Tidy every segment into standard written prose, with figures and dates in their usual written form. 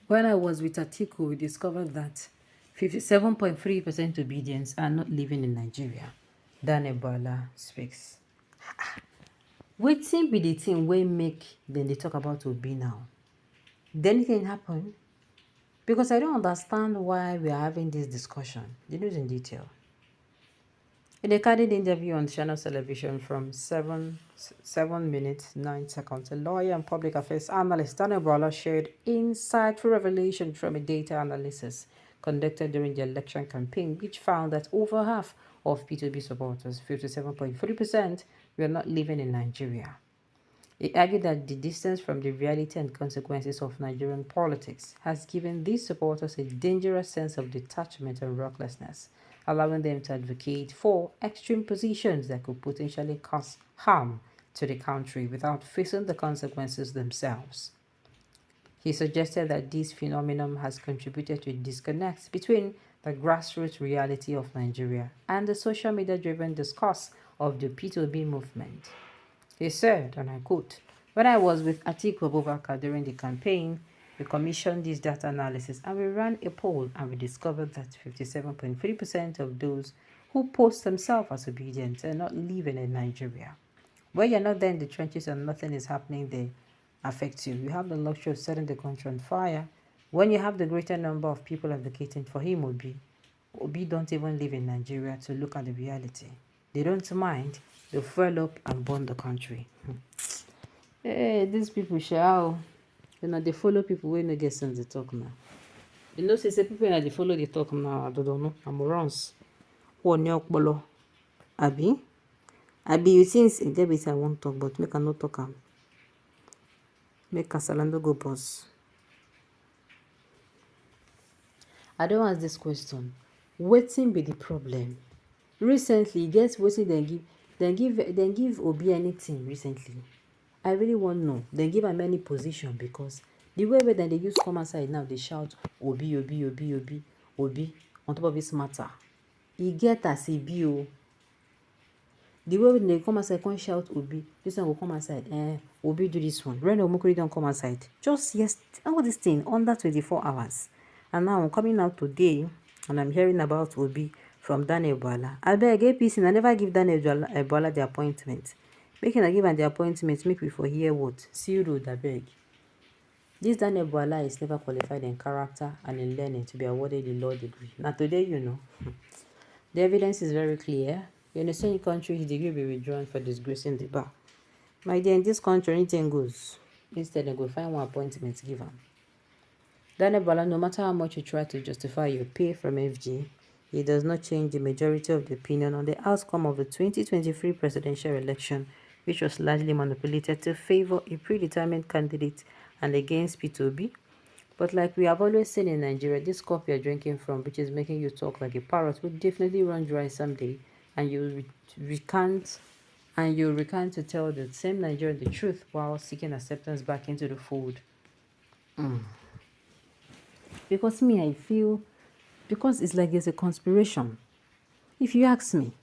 When I was with Atiku, we discovered that 57.3% obedience are not living in Nigeria. Dan Bwala speaks. Wetin be the thing wey make dem dey talk about Obi now? Did anything happen? Because I don't understand why we are having this discussion. The news in detail. In a candid interview on Channel Television from 7 minutes 9 seconds, a lawyer and public affairs analyst Daniel Bwala shared insightful revelation from a data analysis conducted during the election campaign, which found that over half of P2B supporters, 57.3%, were not living in Nigeria. He argued that the distance from the reality and consequences of Nigerian politics has given these supporters a dangerous sense of detachment and recklessness, allowing them to advocate for extreme positions that could potentially cause harm to the country without facing the consequences themselves. He suggested that this phenomenon has contributed to a disconnect between the grassroots reality of Nigeria and the social media driven discourse of the P2B movement. He said, and I quote, "When I was with Atiku Abubakar during the campaign, we commissioned this data analysis and we ran a poll and we discovered that 57.3% of those who post themselves as obedient are not living in Nigeria. When you're not there in the trenches and nothing is happening there affects you, you have the luxury of setting the country on fire. When you have the greater number of people advocating for him, Obi don't even live in Nigeria to look at the reality. They don't mind. They'll fuel up and burn the country." Hey, these people shall. They follow people wey no get sense dey talk now. You know, say people wey dey follow dey talk now, I don't know. I'm runs. Who ní ọpọlọ? Abi? Abi, you think say get wetin I wan talk, but make I no talk am. Make kasala no go burst. I don ask this question. Wetin be the problem? Recently, guess wetin dem give Obi anything recently. I really wan know. Dem give am any position because the way wey dem dey use come outside now dey shout Obi, Obi, Obi, Obi, Obi on top of this matter. E get as e be o. The way wey dem come outside come shout Obi, this one go come outside. Obi do this one. Reno Omokri don come outside. Just yes, all this thing under 24 hours. And now I'm coming out today and I'm hearing about Obi from Daniel Bwala. Abeg, APC, I never give Daniel Bwala the appointment. Make I give am the appointment, make we for hear what. See road, abeg. This Daniel Bwala is never qualified in character and in learning to be awarded the law degree. Now today, you know. The evidence is very clear. In the same country, his degree will be withdrawn for disgracing the bar. My dear, in this country, anything goes. Instead, they go find one appointment to give him. Daniel Bwala, no matter how much you try to justify your pay from FG, it does not change the majority of the opinion on the outcome of the 2023 presidential election, which was largely manipulated to favor a predetermined candidate and against P2B. But like we have always seen in Nigeria, this cup you're drinking from, which is making you talk like a parrot, will definitely run dry someday, and you recant to tell the same Nigerian the truth while seeking acceptance back into the fold. Because me, I feel, because it's like there's a conspiration. If you ask me,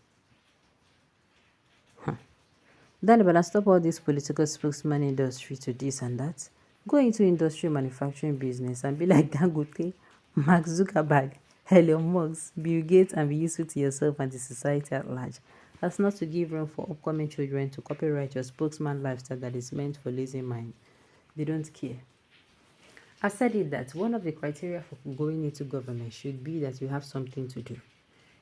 then when I stop all this political spokesman industry to this and that, go into industry manufacturing business and be like Dangote, Mark Zuckerberg, Elon Musk, Bill Gates, and be useful to yourself and the society at large. That's not to give room for upcoming children to copyright your spokesman lifestyle that is meant for lazy mind. They don't care. I said it that one of the criteria for going into government should be that you have something to do.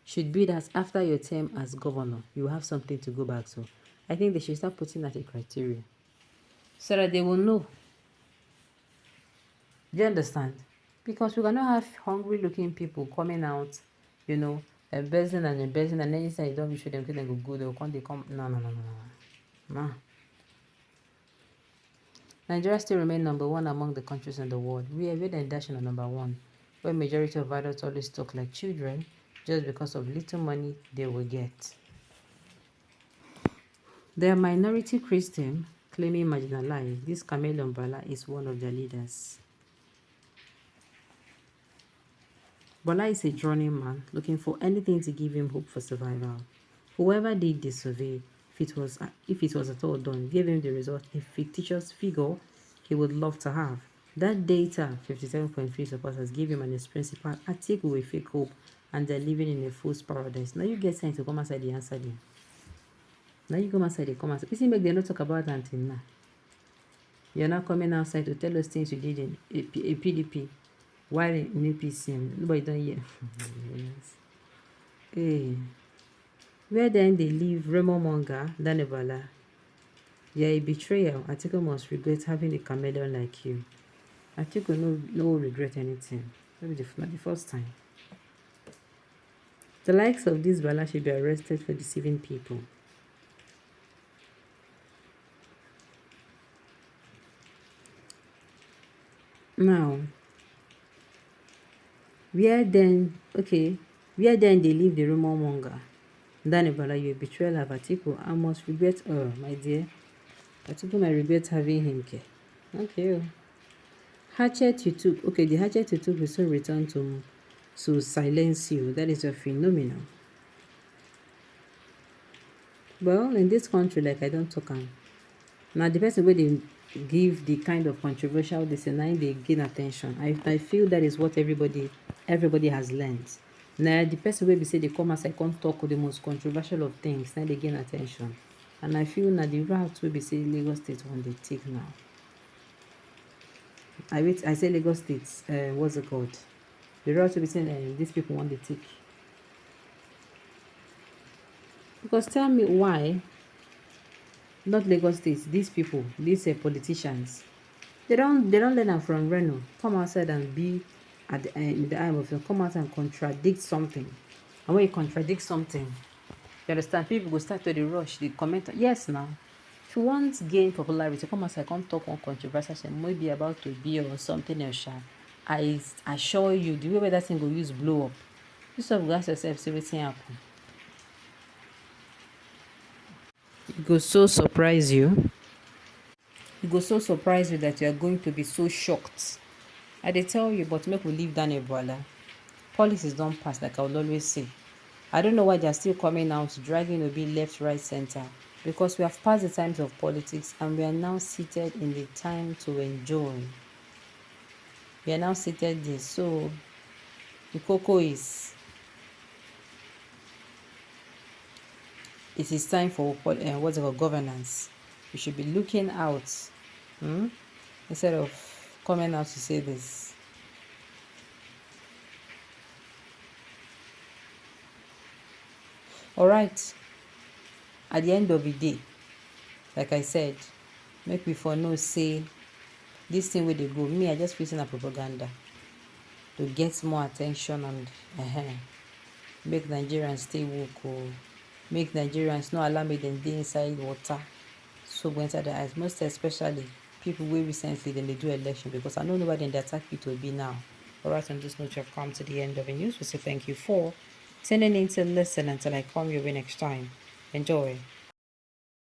Should be that after your term as governor, you have something to go back to. I think they should start putting that a criteria so that they will know. Do you understand? Because we cannot have hungry looking people coming out, embezzling and embezzling, and then you say you don't show them because they go good, they come. No. Nigeria still remains number one among the countries in the world. We are really dashing on number one, where majority of adults always talk like children just because of little money they will get. They are minority Christian claiming marginalized. This Chameleon Bwala is one of their leaders. Bwala is a journeyman man looking for anything to give him hope for survival. Whoever did the survey, if it was at all done, gave him the result a fictitious figure he would love to have. That data, 57.3 supporters give him and his principal article with fake hope, and they're living in a fool's paradise. Now you get sent to come outside the answer them. Now you come outside, they come outside. You see, make them not talk about until now. You're not coming outside to tell us things you did in a PDP. While in APC, nobody don't hear. Yes. Hey. Where then they leave Remo Monga, Bwala. You're a betrayal. Atiku must regret having a chameleon like you. Atiku no regret anything. Maybe not the first time. The likes of this Bwala should be arrested for deceiving people. Now, where then they leave the rumor monger? Bwala, you a betrayal of Atiku. I must regret, my dear. Atiku might regret having him care. Okay. Hatchet you took. Okay, the hatchet you took will soon return to silence you. That is a phenomenon. Well, in this country, like I don't talk am. Now the person where they give the kind of controversial this and they gain attention. I feel that is what everybody has learned. Now the person where we say they come as I can't talk the most controversial of things, now they gain attention. And I feel now the route will be say Lagos State when they take now. I say Lagos State, what's it called? The route will be saying these people want to take. Because tell me why not Lagos State, these people, these politicians, they don't learn am from Reno. Come outside and be at in the eye of them. Come out and contradict something. And when you contradict something, you understand, people go start to the rush, the comment. Yes, now. If you want gain popularity, come outside, come talk on controversial thing, maybe about to be or something else. I assure you, the way that thing go use blow up. You sort of ask yourself, see what's happen. It go so surprise you. It go so surprise you that you are going to be so shocked. I dey tell you, but make we leave down Bwala. Policies don't pass, like I will always say. I don't know why they are still coming out, dragging Obi left, right, center. Because we have passed the times of politics and we are now seated in the time to enjoy. We are now seated there. So the cocoa is, it is time for what's it called, governance. We should be looking out instead of coming out to say this. All right. At the end of the day, like I said, make we for no say this thing where they go. Me, I just using a propaganda to get more attention and make Nigerians stay woke or make Nigerians not allow me them dey inside water. So go enter the eyes. Most especially people who recently then they do election, because I know nobody in the attack it will be now. Alright, on this note, you have come to the end of the news. We say thank you for tuning in to listen until I come your way next time. Enjoy.